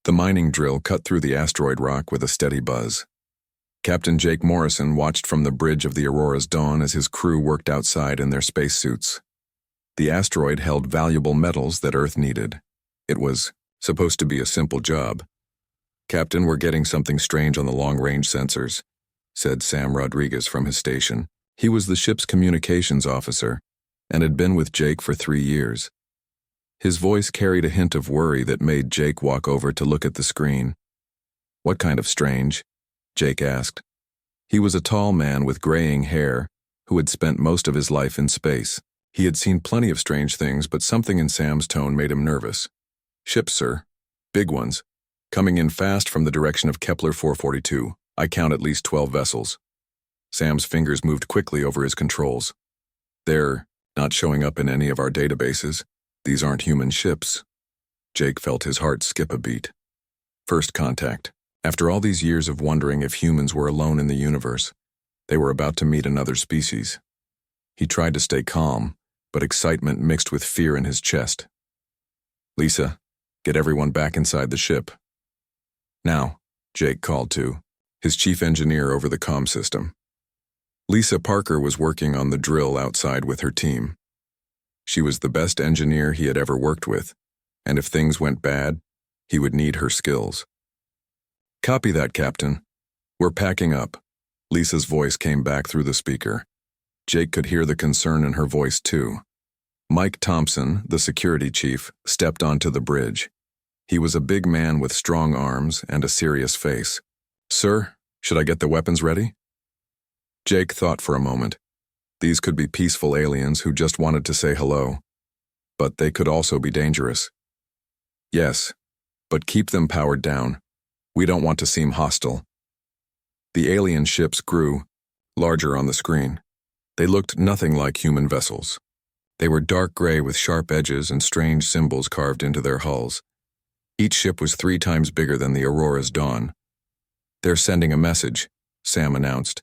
The mining drill cut through the asteroid rock with a steady buzz. Captain Jake Morrison watched from the bridge of the Aurora's dawn as his crew worked outside in their spacesuits. The asteroid held valuable metals that Earth needed. It was supposed to be a simple job. "Captain, we're getting something strange on the long-range sensors," said Sam Rodriguez from his station. He was the ship's communications officer and had been with Jake for 3 years. His voice carried a hint of worry that made Jake walk over to look at the screen. "What kind of strange?" Jake asked. He was a tall man with graying hair who had spent most of his life in space. He had seen plenty of strange things, but something in Sam's tone made him nervous. "Ships, sir. Big ones. Coming in fast from the direction of Kepler 442. I count at least 12 vessels." Sam's fingers moved quickly over his controls. "They're not showing up in any of our databases. These aren't human ships." Jake felt his heart skip a beat. First contact. After all these years of wondering if humans were alone in the universe, they were about to meet another species. He tried to stay calm, but excitement mixed with fear in his chest. "Lisa, get everyone back inside the ship." "Now," Jake called to his chief engineer over the comm system. Lisa Parker was working on the drill outside with her team. She was the best engineer he had ever worked with, and if things went bad, he would need her skills. "Copy that, Captain. We're packing up." Lisa's voice came back through the speaker. Jake could hear the concern in her voice too. Mike Thompson, the security chief, stepped onto the bridge. He was a big man with strong arms and a serious face. "Sir, should I get the weapons ready?" Jake thought for a moment. These could be peaceful aliens who just wanted to say hello. But they could also be dangerous. "Yes, but keep them powered down. We don't want to seem hostile." The alien ships grew, larger on the screen. They looked nothing like human vessels. They were dark gray with sharp edges and strange symbols carved into their hulls. Each ship was 3 times bigger than the Aurora's dawn. "They're sending a message," Sam announced.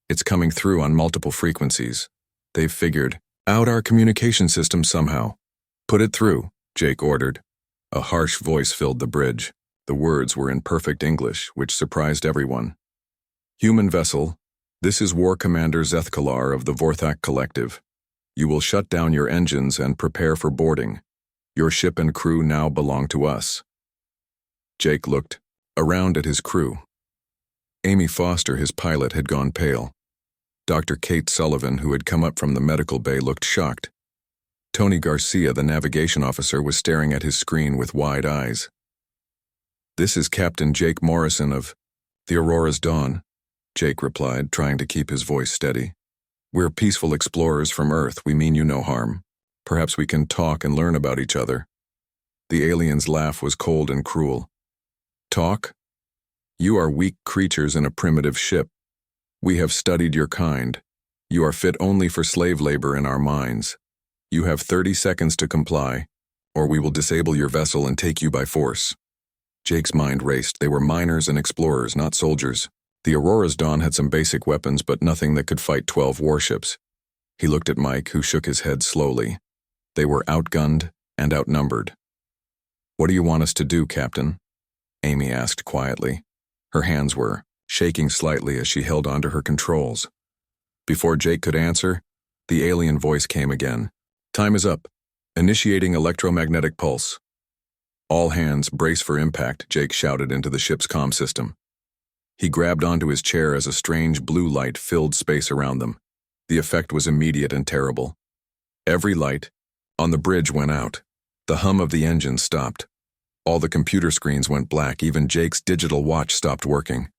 "It's coming through on multiple frequencies. They've figured out our communication system somehow." "Put it through," Jake ordered. A harsh voice filled the bridge. The words were in perfect English, which surprised everyone. "Human vessel, this is War Commander Zethkalar of the Vorthak Collective. You will shut down your engines and prepare for boarding. Your ship and crew now belong to us." Jake looked around at his crew. Amy Foster, his pilot, had gone pale. Dr. Kate Sullivan, who had come up from the medical bay, looked shocked. Tony Garcia, the navigation officer, was staring at his screen with wide eyes. "This is Captain Jake Morrison of the Aurora's Dawn," Jake replied, trying to keep his voice steady. "We're peaceful explorers from Earth. We mean you no harm. Perhaps we can talk and learn about each other." The alien's laugh was cold and cruel. "Talk? You are weak creatures in a primitive ship. We have studied your kind. You are fit only for slave labor in our mines. You have 30 seconds to comply, or we will disable your vessel and take you by force." Jake's mind raced. They were miners and explorers, not soldiers. The Aurora's Dawn had some basic weapons, but nothing that could fight 12 warships. He looked at Mike, who shook his head slowly. They were outgunned and outnumbered. "What do you want us to do, Captain?" Amy asked quietly. Her hands were shaking slightly as she held onto her controls. Before Jake could answer, the alien voice came again. "Time is up. Initiating electromagnetic pulse." "All hands, brace for impact," Jake shouted into the ship's comm system. He grabbed onto his chair as a strange blue light filled space around them. The effect was immediate and terrible. Every light on the bridge went out. The hum of the engine stopped. All the computer screens went black. Even Jake's digital watch stopped working.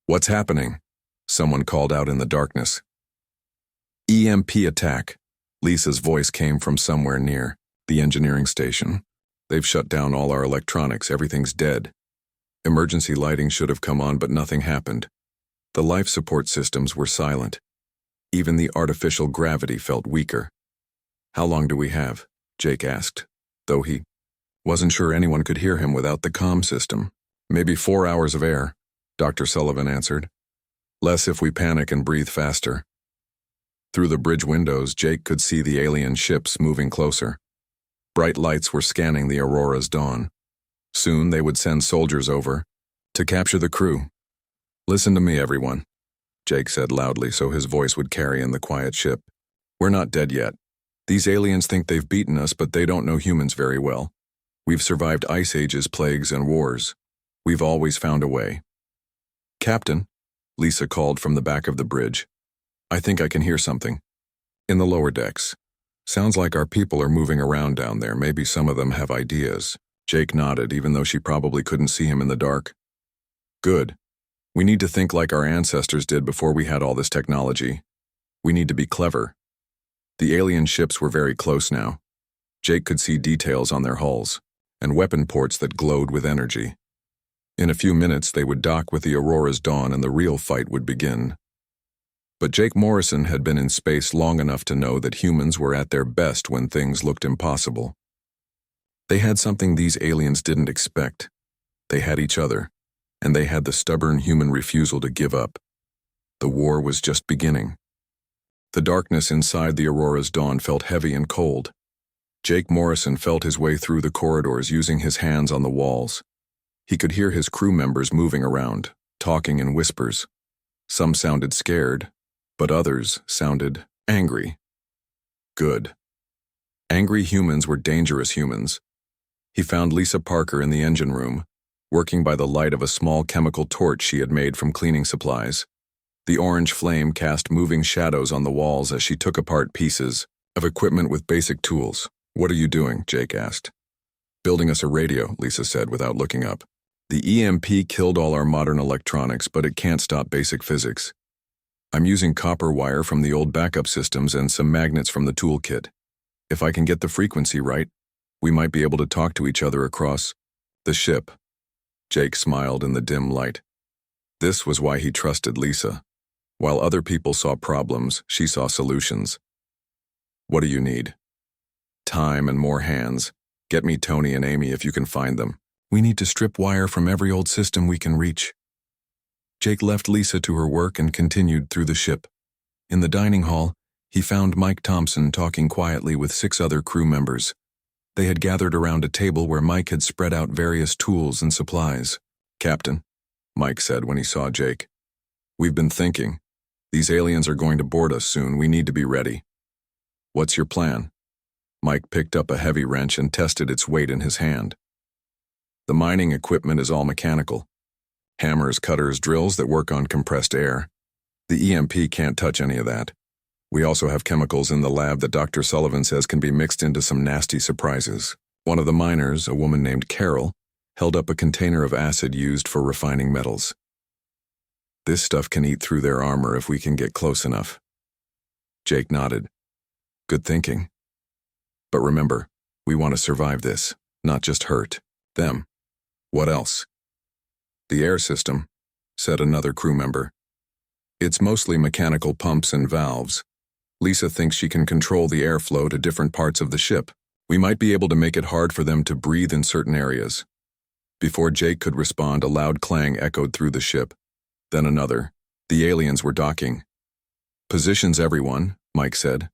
"What's happening?" someone called out in the darkness. "EMP attack." Lisa's voice came from somewhere near the engineering station. "They've shut down all our electronics. Everything's dead. Emergency lighting should have come on, but nothing happened. The life support systems were silent. Even the artificial gravity felt weaker." "How long do we have?" Jake asked, though he wasn't sure anyone could hear him without the comm system. "Maybe 4 hours of air," Dr. Sullivan answered. "Less if we panic and breathe faster." Through the bridge windows, Jake could see the alien ships moving closer. Bright lights were scanning the Aurora's dawn. Soon they would send soldiers over to capture the crew. Listen to me, everyone, Jake said loudly so his voice would carry in the quiet ship. We're not dead yet. These aliens think they've beaten us, but they don't know humans very well. We've survived ice ages, plagues, and wars. We've always found a way. Captain, Lisa called from the back of the bridge. I think I can hear something. In the lower decks. Sounds like our people are moving around down there. Maybe some of them have ideas. Jake nodded, even though she probably couldn't see him in the dark. Good. We need to think like our ancestors did before we had all this technology. We need to be clever. The alien ships were very close now. Jake could see details on their hulls, and weapon ports that glowed with energy. In a few minutes, they would dock with the Aurora's dawn and the real fight would begin. But Jake Morrison had been in space long enough to know that humans were at their best when things looked impossible. They had something these aliens didn't expect. They had each other, and they had the stubborn human refusal to give up. The war was just beginning. The darkness inside the Aurora's dawn felt heavy and cold. Jake Morrison felt his way through the corridors using his hands on the walls. He could hear his crew members moving around, talking in whispers. Some sounded scared, but others sounded angry. Good. Angry humans were dangerous humans. He found Lisa Parker in the engine room, working by the light of a small chemical torch she had made from cleaning supplies. The orange flame cast moving shadows on the walls as she took apart pieces of equipment with basic tools. What are you doing? Jake asked. Building us a radio, Lisa said without looking up. The EMP killed all our modern electronics, but it can't stop basic physics. I'm using copper wire from the old backup systems and some magnets from the toolkit. If I can get the frequency right, we might be able to talk to each other across the ship. Jake smiled in the dim light. This was why he trusted Lisa. While other people saw problems, she saw solutions. What do you need? Time and more hands. Get me Tony and Amy if you can find them. We need to strip wire from every old system we can reach. Jake left Lisa to her work and continued through the ship. In the dining hall, he found Mike Thompson talking quietly with 6 other crew members. They had gathered around a table where Mike had spread out various tools and supplies. Captain, Mike said when he saw Jake. We've been thinking. These aliens are going to board us soon. We need to be ready. What's your plan? Mike picked up a heavy wrench and tested its weight in his hand. The mining equipment is all mechanical. Hammers, cutters, drills that work on compressed air. The EMP can't touch any of that. We also have chemicals in the lab that Dr. Sullivan says can be mixed into some nasty surprises. One of the miners, a woman named Carol, held up a container of acid used for refining metals. This stuff can eat through their armor if we can get close enough. Jake nodded. Good thinking. But remember, we want to survive this, not just hurt them. What else? The air system, said another crew member. It's mostly mechanical pumps and valves. Lisa thinks she can control the airflow to different parts of the ship. We might be able to make it hard for them to breathe in certain areas. Before Jake could respond, a loud clang echoed through the ship. Then another. The aliens were docking. Positions, everyone, Mike said.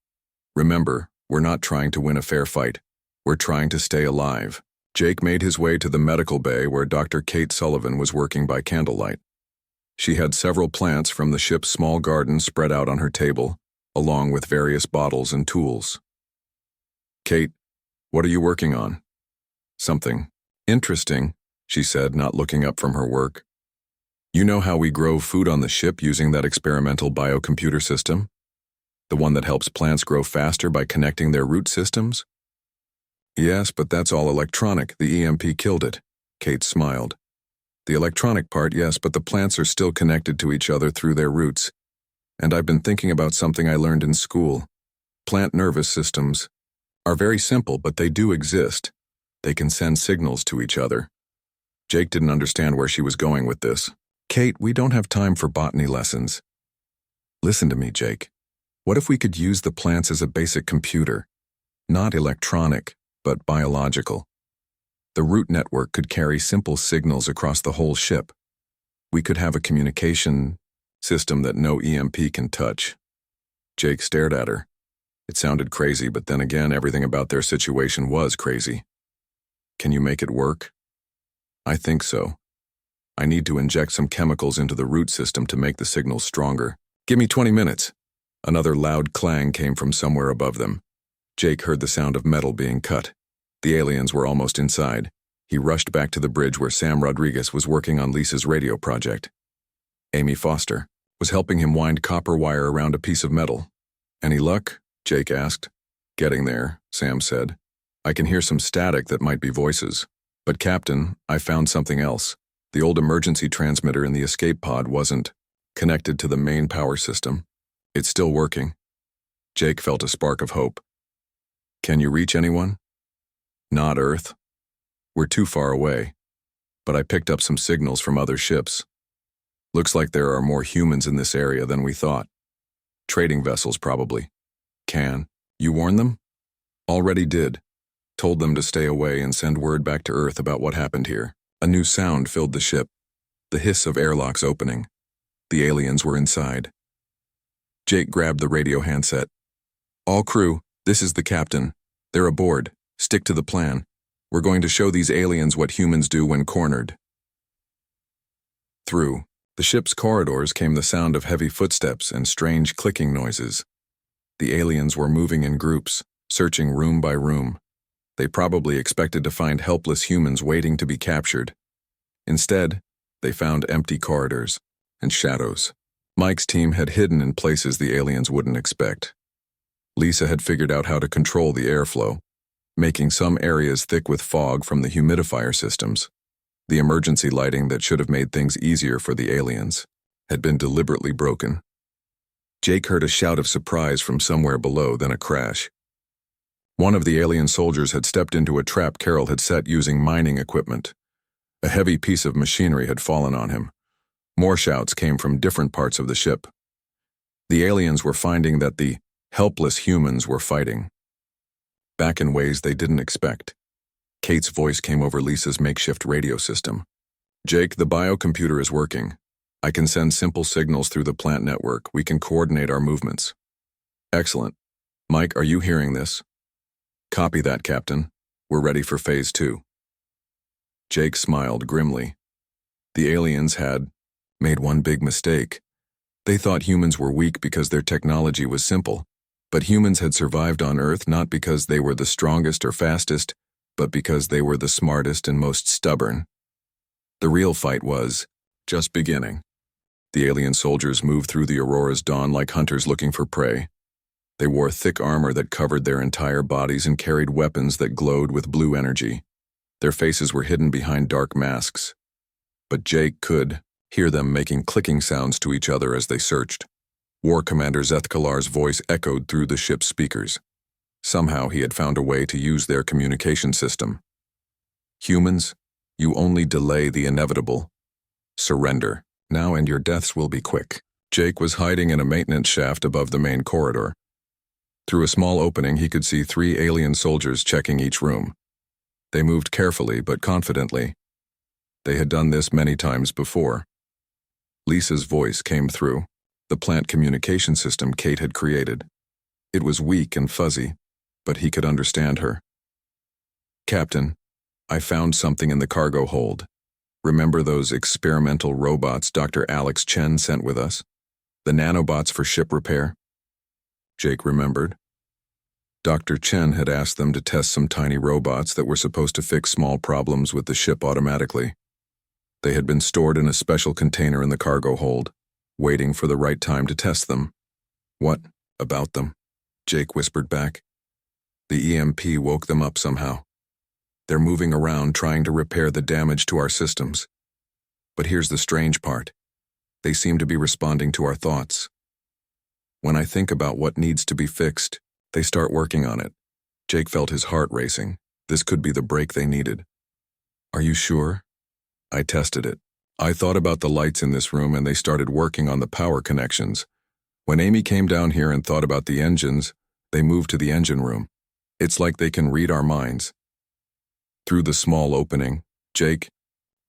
Remember, we're not trying to win a fair fight. We're trying to stay alive. Jake made his way to the medical bay where Dr. Kate Sullivan was working by candlelight. She had several plants from the ship's small garden spread out on her table, along with various bottles and tools. Kate, what are you working on? Something interesting, she said, not looking up from her work. You know how we grow food on the ship using that experimental biocomputer system? The one that helps plants grow faster by connecting their root systems? Yes, but that's all electronic. The EMP killed it. Kate smiled. The electronic part, yes, but the plants are still connected to each other through their roots. And I've been thinking about something I learned in school. Plant nervous systems are very simple, but they do exist. They can send signals to each other. Jake didn't understand where she was going with this. Kate, we don't have time for botany lessons. Listen to me, Jake. What if we could use the plants as a basic computer? Not electronic, but biological. The root network could carry simple signals across the whole ship. We could have a communication system that no EMP can touch. Jake stared at her. It sounded crazy, but then again, everything about their situation was crazy. Can you make it work? I think so. I need to inject some chemicals into the root system to make the signals stronger. Give me 20 minutes. Another loud clang came from somewhere above them. Jake heard the sound of metal being cut. The aliens were almost inside. He rushed back to the bridge where Sam Rodriguez was working on Lisa's radio project. Amy Foster was helping him wind copper wire around a piece of metal. Any luck? Jake asked. Getting there, Sam said. I can hear some static that might be voices. But Captain, I found something else. The old emergency transmitter in the escape pod wasn't connected to the main power system. It's still working. Jake felt a spark of hope. Can you reach anyone? Not Earth. We're too far away. But I picked up some signals from other ships. Looks like there are more humans in this area than we thought. Trading vessels, probably. Can you warn them? Already did. Told them to stay away and send word back to Earth about what happened here. A new sound filled the ship. The hiss of airlocks opening. The aliens were inside. Jake grabbed the radio handset. All crew, this is the captain. They're aboard. Stick to the plan. We're going to show these aliens what humans do when cornered. Through the ship's corridors came the sound of heavy footsteps and strange clicking noises. The aliens were moving in groups, searching room by room. They probably expected to find helpless humans waiting to be captured. Instead, they found empty corridors and shadows. Mike's team had hidden in places the aliens wouldn't expect. Lisa had figured out how to control the airflow, making some areas thick with fog from the humidifier systems. The emergency lighting that should have made things easier for the aliens had been deliberately broken. Jake heard a shout of surprise from somewhere below, then a crash. One of the alien soldiers had stepped into a trap Carol had set using mining equipment. A heavy piece of machinery had fallen on him. More shouts came from different parts of the ship. The aliens were finding that the helpless humans were fighting, back in ways they didn't expect. Kate's voice came over Lisa's makeshift radio system. Jake, the biocomputer is working. I can send simple signals through the plant network. We can coordinate our movements. Excellent. Mike, are you hearing this? Copy that, Captain. We're ready for Phase 2. Jake smiled grimly. The aliens had made one big mistake. They thought humans were weak because their technology was simple. But humans had survived on Earth not because they were the strongest or fastest, but because they were the smartest and most stubborn. The real fight was just beginning. The alien soldiers moved through the Aurora's dawn like hunters looking for prey. They wore thick armor that covered their entire bodies and carried weapons that glowed with blue energy. Their faces were hidden behind dark masks. But Jake could hear them making clicking sounds to each other as they searched. War Commander Zethkalar's voice echoed through the ship's speakers. Somehow he had found a way to use their communication system. Humans, you only delay the inevitable. Surrender, now, and your deaths will be quick. Jake was hiding in a maintenance shaft above the main corridor. Through a small opening, he could see 3 alien soldiers checking each room. They moved carefully but confidently. They had done this many times before. Lisa's voice came through, the plant communication system Kate had created. It was weak and fuzzy, but he could understand her. Captain, I found something in the cargo hold. Remember those experimental robots Dr. Alex Chen sent with us? The nanobots for ship repair? Jake remembered. Dr. Chen had asked them to test some tiny robots that were supposed to fix small problems with the ship automatically. They had been stored in a special container in the cargo hold, waiting for the right time to test them. What about them? Jake whispered back. The EMP woke them up somehow. They're moving around trying to repair the damage to our systems. But here's the strange part. They seem to be responding to our thoughts. When I think about what needs to be fixed, they start working on it. Jake felt his heart racing. This could be the break they needed. Are you sure? I tested it. I thought about the lights in this room and they started working on the power connections. When Amy came down here and thought about the engines, they moved to the engine room. It's like they can read our minds. Through the small opening, Jake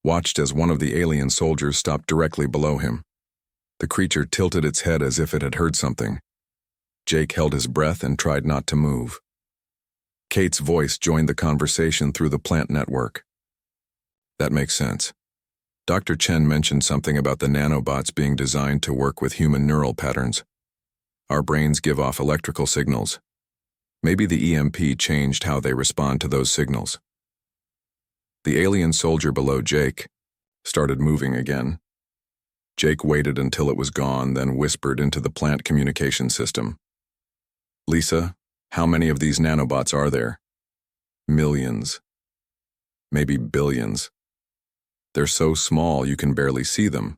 watched as one of the alien soldiers stopped directly below him. The creature tilted its head as if it had heard something. Jake held his breath and tried not to move. Kate's voice joined the conversation through the plant network. That makes sense. Dr. Chen mentioned something about the nanobots being designed to work with human neural patterns. Our brains give off electrical signals. Maybe the EMP changed how they respond to those signals. The alien soldier below Jake started moving again. Jake waited until it was gone, then whispered into the plant communication system. Lisa, how many of these nanobots are there? Millions. Maybe billions. They're so small you can barely see them.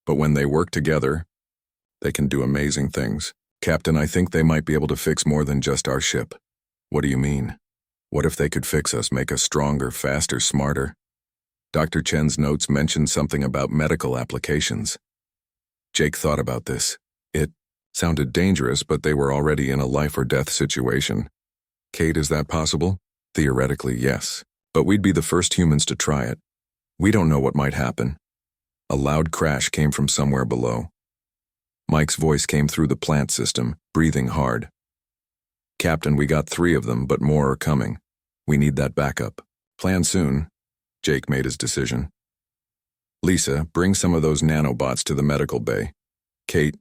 But when they work together, they can do amazing things. Captain, I think they might be able to fix more than just our ship. What do you mean? What if they could fix us, make us stronger, faster, smarter? Dr. Chen's notes mentioned something about medical applications. Jake thought about this. It sounded dangerous, but they were already in a life or death situation. Kate, is that possible? Theoretically, yes. But we'd be the first humans to try it. We don't know what might happen. A loud crash came from somewhere below. Mike's voice came through the plant system, breathing hard. Captain, we got 3 of them, but more are coming. We need that backup. Plan soon. Jake made his decision. Lisa, bring some of those nanobots to the medical bay. Kate,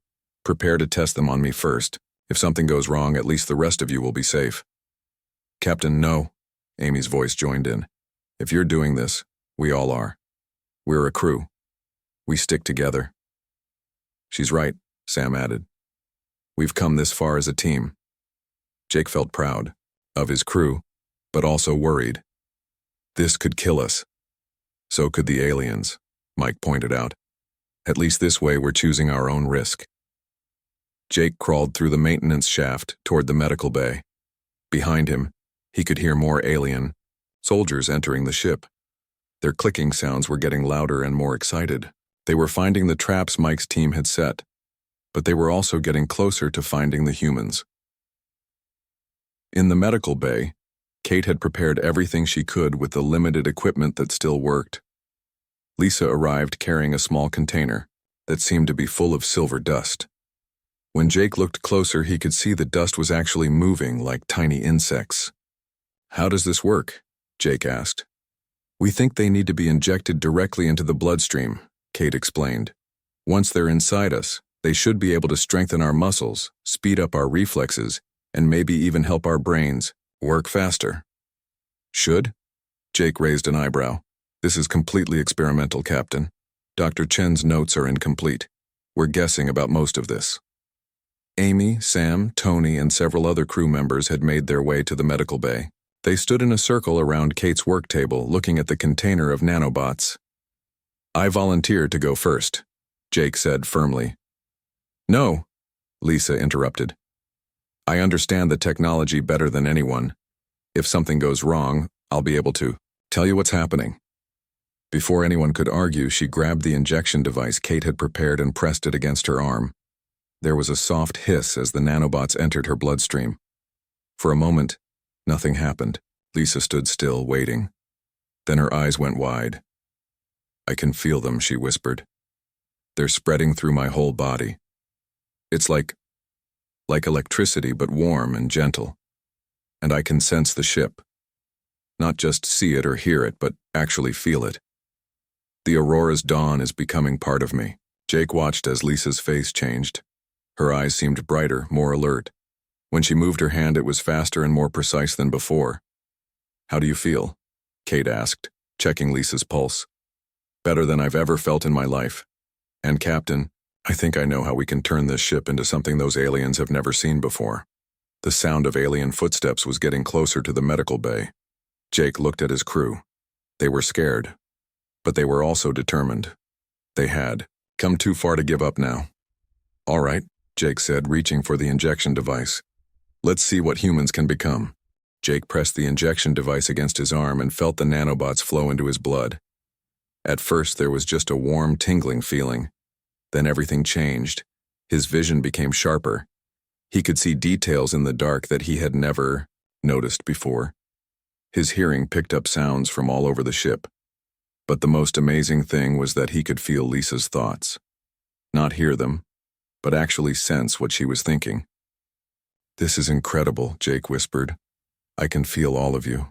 prepare to test them on me first. If something goes wrong, at least the rest of you will be safe. Captain, no. Amy's voice joined in. If you're doing this, we all are. We're a crew. We stick together. She's right, Sam added. We've come this far as a team. Jake felt proud of his crew, but also worried. This could kill us. So could the aliens, Mike pointed out. At least this way we're choosing our own risk. Jake crawled through the maintenance shaft toward the medical bay. Behind him, he could hear more alien soldiers entering the ship. Their clicking sounds were getting louder and more excited. They were finding the traps Mike's team had set, but they were also getting closer to finding the humans. In the medical bay, Kate had prepared everything she could with the limited equipment that still worked. Lisa arrived carrying a small container that seemed to be full of silver dust. When Jake looked closer, he could see the dust was actually moving like tiny insects. How does this work? Jake asked. We think they need to be injected directly into the bloodstream, Kate explained. Once they're inside us, they should be able to strengthen our muscles, speed up our reflexes, and maybe even help our brains work faster. Should? Jake raised an eyebrow. This is completely experimental, Captain. Dr. Chen's notes are incomplete. We're guessing about most of this. Amy, Sam, Tony, and several other crew members had made their way to the medical bay. They stood in a circle around Kate's work table, looking at the container of nanobots. I volunteered to go first, Jake said firmly. No, Lisa interrupted. I understand the technology better than anyone. If something goes wrong, I'll be able to tell you what's happening. Before anyone could argue, she grabbed the injection device Kate had prepared and pressed it against her arm. There was a soft hiss as the nanobots entered her bloodstream. For a moment, nothing happened. Lisa stood still, waiting. Then her eyes went wide. I can feel them, she whispered. They're spreading through my whole body. It's like electricity, but warm and gentle. And I can sense the ship. Not just see it or hear it, but actually feel it. The Aurora's dawn is becoming part of me. Jake watched as Lisa's face changed. Her eyes seemed brighter, more alert. When she moved her hand, it was faster and more precise than before. How do you feel? Kate asked, checking Lisa's pulse. Better than I've ever felt in my life. And Captain, I think I know how we can turn this ship into something those aliens have never seen before. The sound of alien footsteps was getting closer to the medical bay. Jake looked at his crew. They were scared, but they were also determined. They had come too far to give up now. All right, Jake said, reaching for the injection device. Let's see what humans can become. Jake pressed the injection device against his arm and felt the nanobots flow into his blood. At first, there was just a warm, tingling feeling. Then everything changed. His vision became sharper. He could see details in the dark that he had never noticed before. His hearing picked up sounds from all over the ship. But the most amazing thing was that he could feel Lisa's thoughts. Not hear them, but actually sense what she was thinking. This is incredible, Jake whispered. I can feel all of you.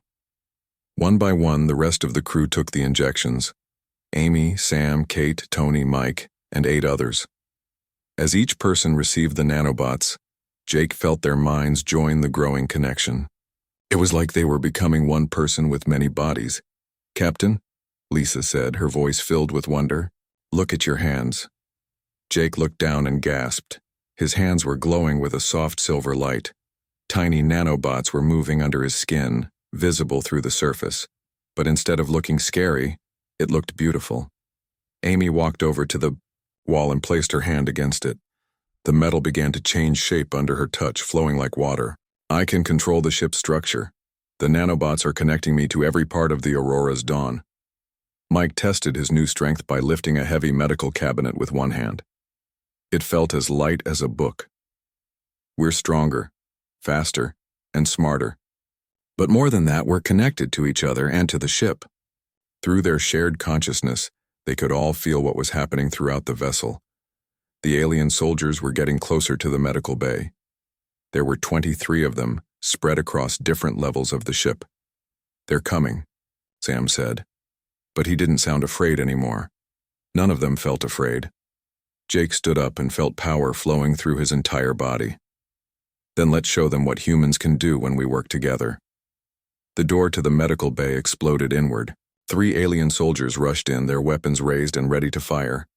One by one, the rest of the crew took the injections. Amy, Sam, Kate, Tony, Mike, and 8 others. As each person received the nanobots, Jake felt their minds join the growing connection. It was like they were becoming one person with many bodies. "Captain," Lisa said, her voice filled with wonder, "look at your hands." Jake looked down and gasped. His hands were glowing with a soft silver light. Tiny nanobots were moving under his skin, visible through the surface. But instead of looking scary, it looked beautiful. Amy walked over to the wall and placed her hand against it. The metal began to change shape under her touch, flowing like water. "I can control the ship's structure. The nanobots are connecting me to every part of the Aurora's dawn." Mike tested his new strength by lifting a heavy medical cabinet with one hand. It felt as light as a book. "We're stronger, faster, and smarter. But more than that, we're connected to each other and to the ship." Through their shared consciousness, they could all feel what was happening throughout the vessel. The alien soldiers were getting closer to the medical bay. There were 23 of them, spread across different levels of the ship. "They're coming," Sam said. But he didn't sound afraid anymore. None of them felt afraid. Jake stood up and felt power flowing through his entire body. "Then let's show them what humans can do when we work together." The door to the medical bay exploded inward. 3 alien soldiers rushed in, their weapons raised and ready to fire.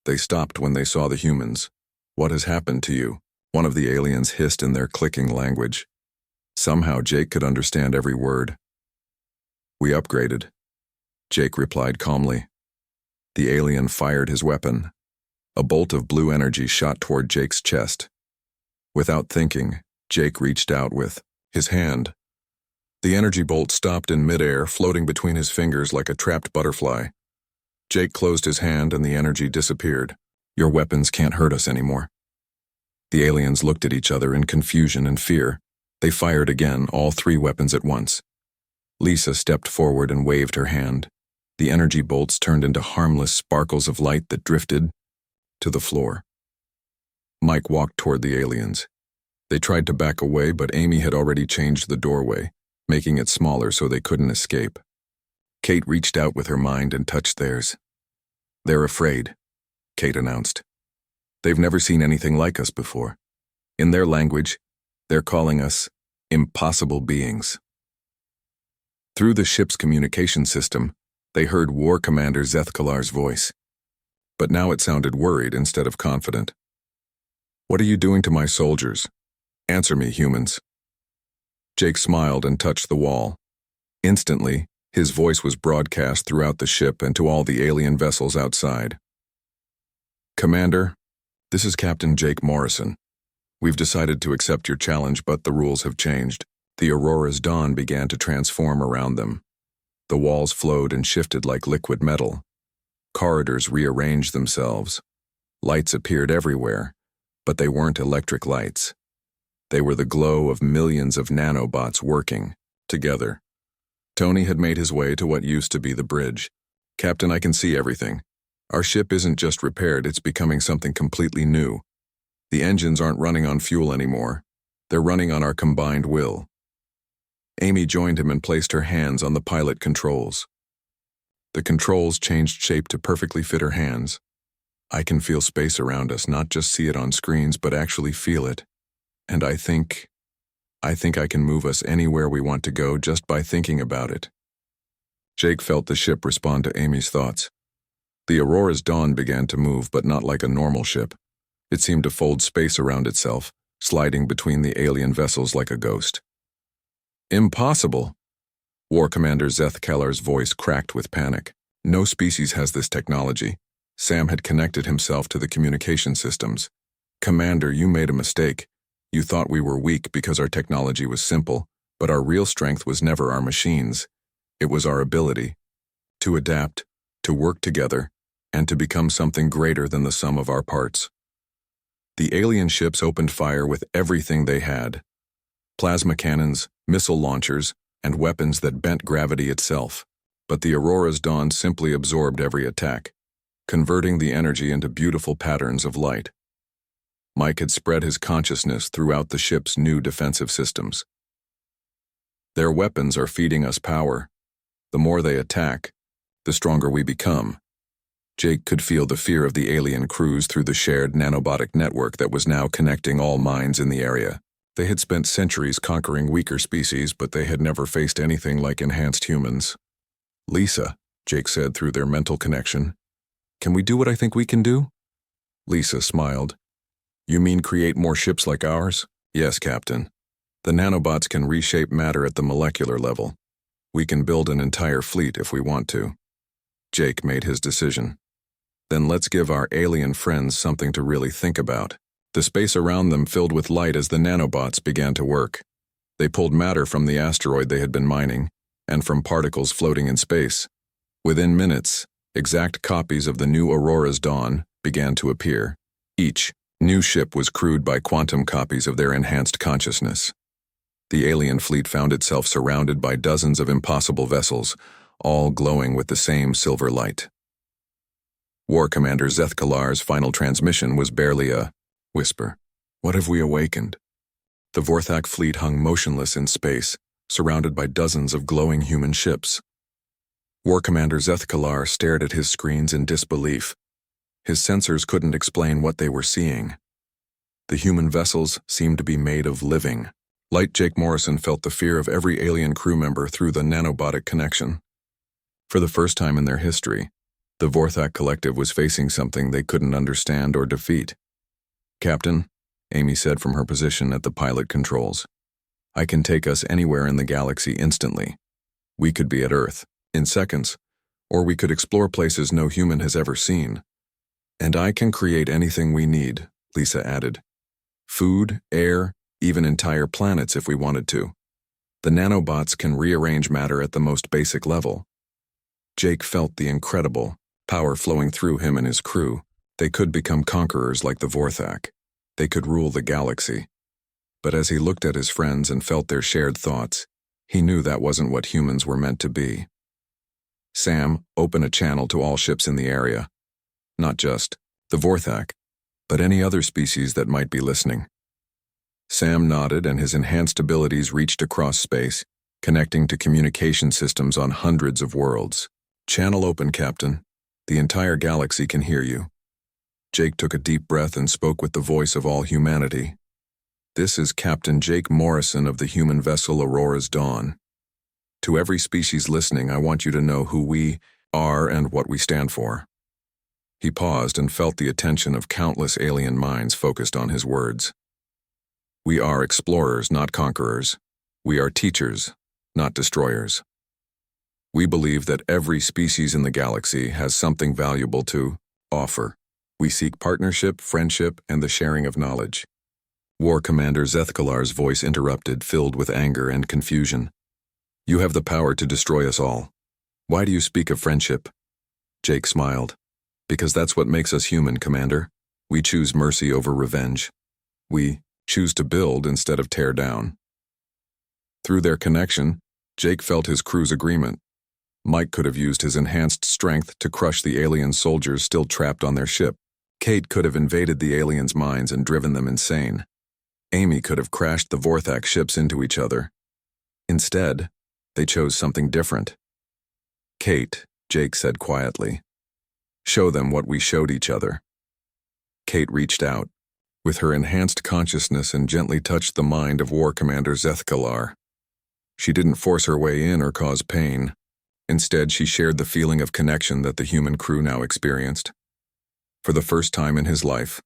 They stopped when they saw the humans. "What has happened to you?" one of the aliens hissed in their clicking language. Somehow Jake could understand every word. "We upgraded," Jake replied calmly. The alien fired his weapon. A bolt of blue energy shot toward Jake's chest. Without thinking, Jake reached out with his hand. The energy bolt stopped in midair, floating between his fingers like a trapped butterfly. Jake closed his hand and the energy disappeared. "Your weapons can't hurt us anymore." The aliens looked at each other in confusion and fear. They fired again, all 3 weapons at once. Lisa stepped forward and waved her hand. The energy bolts turned into harmless sparkles of light that drifted to the floor. Mike walked toward the aliens. They tried to back away, but Amy had already changed the doorway, making it smaller so they couldn't escape. Kate reached out with her mind and touched theirs. "They're afraid," Kate announced. "They've never seen anything like us before. In their language, they're calling us impossible beings." Through the ship's communication system, they heard War Commander Zethkalar's voice. But now it sounded worried instead of confident. "What are you doing to my soldiers? Answer me, humans." Jake smiled and touched the wall. Instantly, his voice was broadcast throughout the ship and to all the alien vessels outside. "Commander, this is Captain Jake Morrison. We've decided to accept your challenge, but the rules have changed." The Aurora's dawn began to transform around them. The walls flowed and shifted like liquid metal. Corridors rearranged themselves. Lights appeared everywhere, but they weren't electric lights. They were the glow of millions of nanobots working together. Tony had made his way to what used to be the bridge. "Captain, I can see everything. Our ship isn't just repaired, it's becoming something completely new. The engines aren't running on fuel anymore. They're running on our combined will." Amy joined him and placed her hands on the pilot controls. The controls changed shape to perfectly fit her hands. "I can feel space around us, not just see it on screens, but actually feel it. And I think I can move us anywhere we want to go just by thinking about it." Jake felt the ship respond to Amy's thoughts. The Aurora's dawn began to move, but not like a normal ship. It seemed to fold space around itself, sliding between the alien vessels like a ghost. "Impossible!" War Commander Zethkalar's voice cracked with panic. "No species has this technology." Sam had connected himself to the communication systems. "Commander, you made a mistake. You thought we were weak because our technology was simple, but our real strength was never our machines. It was our ability to adapt, to work together, and to become something greater than the sum of our parts." The alien ships opened fire with everything they had. Plasma cannons, missile launchers, and weapons that bent gravity itself. But the Aurora's dawn simply absorbed every attack, converting the energy into beautiful patterns of light. Mike had spread his consciousness throughout the ship's new defensive systems. "Their weapons are feeding us power. The more they attack, the stronger we become. Jake could feel the fear of the alien crews through the shared nanobotic network that was now connecting all minds in the area. They had spent centuries conquering weaker species, but they had never faced anything like enhanced humans. "Lisa," Jake said through their mental connection, "can we do what I think we can do?" Lisa smiled. "You mean create more ships like ours?" "Yes, Captain. The nanobots can reshape matter at the molecular level. We can build an entire fleet if we want to." Jake made his decision. "Then let's give our alien friends something to really think about." The space around them filled with light as the nanobots began to work. They pulled matter from the asteroid they had been mining, and from particles floating in space. Within minutes, exact copies of the new Aurora's dawn began to appear. Each new ship was crewed by quantum copies of their enhanced consciousness. The alien fleet found itself surrounded by dozens of impossible vessels, all glowing with the same silver light. War Commander Zethkalar's final transmission was barely a whisper. "What have we awakened?" The Vorthak fleet hung motionless in space, surrounded by dozens of glowing human ships. War Commander Zethkalar stared at his screens in disbelief. His sensors couldn't explain what they were seeing. The human vessels seemed to be made of living. Light Jake Morrison felt the fear of every alien crew member through the nanobotic connection. For the first time in their history, the Vorthak Collective was facing something they couldn't understand or defeat. "Captain," Amy said from her position at the pilot controls, "I can take us anywhere in the galaxy instantly. We could be at Earth in seconds, or we could explore places no human has ever seen. And I can create anything we need," Lisa added. "Food, air, even entire planets if we wanted to. The nanobots can rearrange matter at the most basic level." Jake felt the incredible power flowing through him and his crew. They could become conquerors like the Vorthak. They could rule the galaxy. But as he looked at his friends and felt their shared thoughts, he knew that wasn't what humans were meant to be. "Sam, open a channel to all ships in the area. Not just the Vorthak, but any other species that might be listening." Sam nodded, and his enhanced abilities reached across space, connecting to communication systems on hundreds of worlds. "Channel open, Captain. The entire galaxy can hear you." Jake took a deep breath and spoke with the voice of all humanity. "This is Captain Jake Morrison of the human vessel Aurora's Dawn. To every species listening, I want you to know who we are and what we stand for." He paused and felt the attention of countless alien minds focused on his words. "We are explorers, not conquerors. We are teachers, not destroyers. We believe that every species in the galaxy has something valuable to offer. We seek partnership, friendship, and the sharing of knowledge." War Commander Zethkalar's voice interrupted, filled with anger and confusion. "You have the power to destroy us all. Why do you speak of friendship?" Jake smiled. "Because that's what makes us human, Commander. We choose mercy over revenge. We choose to build instead of tear down." Through their connection, Jake felt his crew's agreement. Mike could have used his enhanced strength to crush the alien soldiers still trapped on their ship. Kate could have invaded the aliens' minds and driven them insane. Amy could have crashed the Vorthak ships into each other. Instead, they chose something different. "Kate," Jake said quietly, "show them what we showed each other." Kate reached out, with her enhanced consciousness, and gently touched the mind of War Commander Zethkalar. She didn't force her way in or cause pain. Instead, she shared the feeling of connection that the human crew now experienced. For the first time in his life,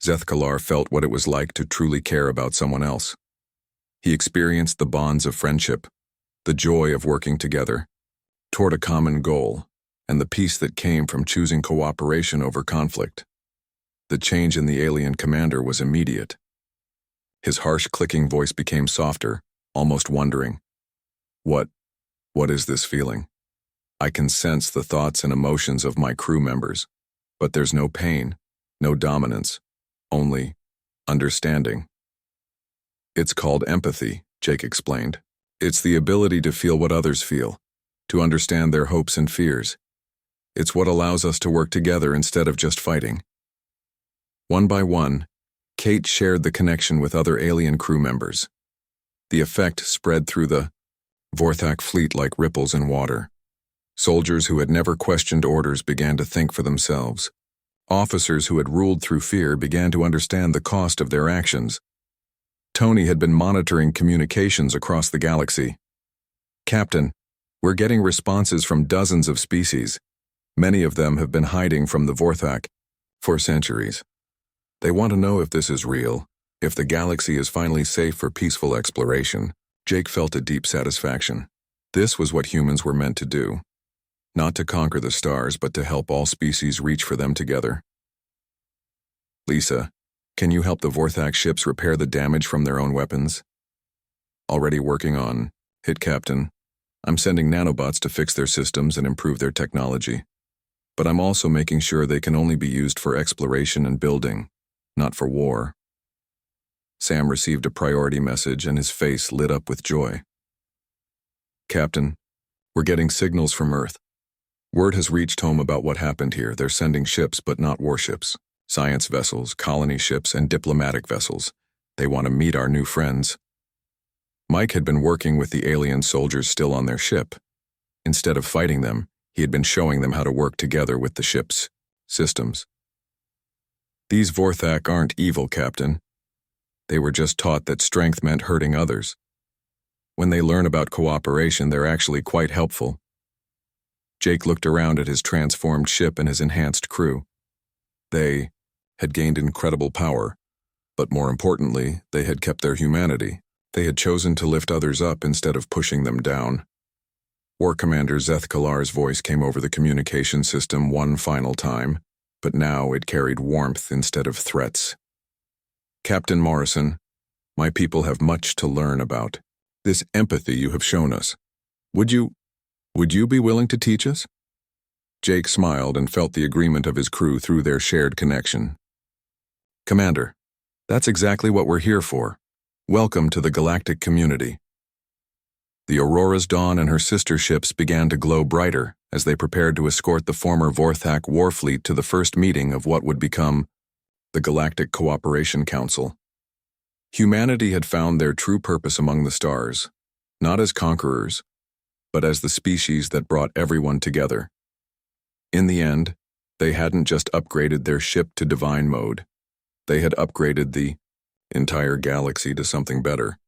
Zethkalar felt what it was like to truly care about someone else. He experienced the bonds of friendship, the joy of working together toward a common goal, and the peace that came from choosing cooperation over conflict. The change in the alien commander was immediate. His harsh clicking voice became softer, almost wondering. What is this feeling? I can sense the thoughts and emotions of my crew members, but there's no pain, no dominance, only understanding. It's called empathy, Jake explained. It's the ability to feel what others feel, to understand their hopes and fears. It's what allows us to work together instead of just fighting. One by one, Kate shared the connection with other alien crew members. The effect spread through the Vorthak fleet like ripples in water. Soldiers who had never questioned orders began to think for themselves. Officers who had ruled through fear began to understand the cost of their actions. Tony had been monitoring communications across the galaxy. "Captain, we're getting responses from dozens of species. Many of them have been hiding from the Vorthak for centuries. They want to know if this is real, if the galaxy is finally safe for peaceful exploration." Jake felt a deep satisfaction. This was what humans were meant to do. Not to conquer the stars, but to help all species reach for them together. "Lisa, can you help the Vorthak ships repair the damage from their own weapons?" "Already working on it, Captain. I'm sending nanobots to fix their systems and improve their technology. But I'm also making sure they can only be used for exploration and building, not for war." Sam received a priority message and his face lit up with joy. "Captain, we're getting signals from Earth. Word has reached home about what happened here. They're sending ships, but not warships. Science vessels, colony ships, and diplomatic vessels. They want to meet our new friends." Mike had been working with the alien soldiers still on their ship. Instead of fighting them, he had been showing them how to work together with the ship's systems. "These Vorthak aren't evil, Captain. They were just taught that strength meant hurting others. When they learn about cooperation, they're actually quite helpful." Jake looked around at his transformed ship and his enhanced crew. They had gained incredible power, but more importantly, they had kept their humanity. They had chosen to lift others up instead of pushing them down. War Commander Zeth Kalar's voice came over the communication system one final time, but now it carried warmth instead of threats. "Captain Morrison, my people have much to learn about this empathy you have shown us. Would you be willing to teach us?" Jake smiled and felt the agreement of his crew through their shared connection. "Commander, that's exactly what we're here for. Welcome to the galactic community." The Aurora's Dawn and her sister ships began to glow brighter as they prepared to escort the former Vorthak war fleet to the first meeting of what would become the Galactic Cooperation Council. Humanity had found their true purpose among the stars, not as conquerors, but as the species that brought everyone together. In the end, they hadn't just upgraded their ship to divine mode. They had upgraded the entire galaxy to something better.